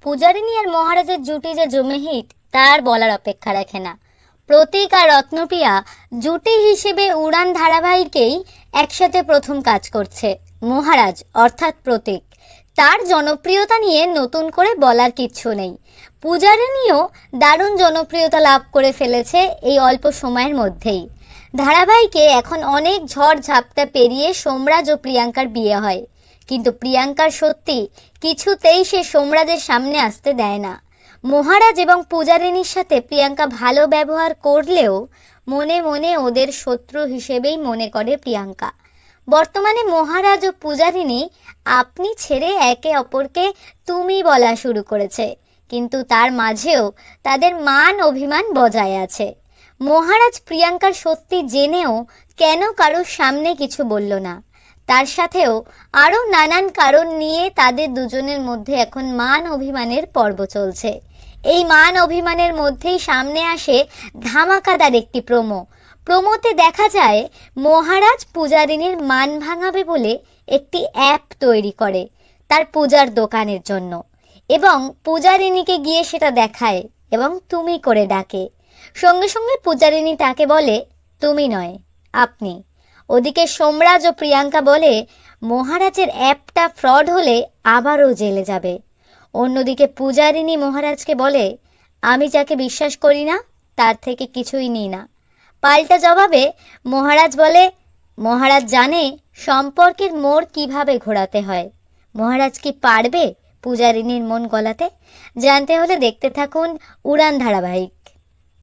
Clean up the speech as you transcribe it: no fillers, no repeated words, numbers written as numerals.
পূজারিনী আর মহারাজের জুটি যে জমে হিট তার বলার অপেক্ষা রাখে না। প্রতীক আর রত্নপ্রিয়া জুটি হিসেবে উড়ান ধারাবাহিকেই একসাথে প্রথম কাজ করছে। মহারাজ অর্থাৎ প্রতীক, তার জনপ্রিয়তা নিয়ে নতুন করে বলার কিচ্ছু নেই। পূজারিনীও দারুণ জনপ্রিয়তা লাভ করে ফেলেছে এই অল্প সময়ের মধ্যেই। ধারাবাহিকে এখন অনেক ঝড় ঝাপটা পেরিয়ে সোমরাজ ও প্রিয়াঙ্কার বিয়ে হয়, কিন্তু প্রিয়াঙ্কার সত্যি কিছুতেই সে সোমরাজের সামনে আসতে দেয় না। মহারাজ এবং পূজারিনীর সাথে প্রিয়াঙ্কা ভালো ব্যবহার করলেও মনে মনে ওদের শত্রু হিসেবেই মনে করে প্রিয়াঙ্কা। বর্তমানে মহারাজ ও পূজারিনী আপনি ছেড়ে একে অপরকে তুমি বলা শুরু করেছে, কিন্তু তার মাঝেও তাদের মান অভিমান বজায় আছে। মহারাজ প্রিয়াঙ্কার সত্যি জেনেও কেন কারোর সামনে কিছু বলল না। তার সাথেও আরও নানান কারণ নিয়ে তাদের দুজনের মধ্যে এখন মান অভিমানের পর্ব চলছে। এই মান অভিমানের মধ্যেই সামনে আসে ধামাকাদার একটি প্রোমোতে দেখা যায় মহারাজ পূজারিনীর মান ভাঙাবে বলে একটি অ্যাপ তৈরি করে তার পূজার দোকানের জন্য, এবং পূজারিনীকে গিয়ে সেটা দেখায় এবং তুমি করে ডাকে। সঙ্গে সঙ্গে পূজারিনী তাকে বলে তুমি নয়, আপনি। ওদিকে সোমরাজ ও প্রিয়াঙ্কা বলে মহারাজের অ্যাপটা ফ্রড হলে আবারও জেলে যাবে। অন্যদিকে পূজারিনী মহারাজকে বলে আমি যাকে বিশ্বাস করি না তার থেকে কিছুই নিই না। পাল্টা জবাবে মহারাজ বলে মহারাজ জানে সম্পর্কের মোড় কিভাবে ঘোরাতে হয়। মহারাজ কি পারবে পূজারিনীর মন গলাতে? জানতে হলে দেখতে থাকুন উড়ান ধারাবাহিক।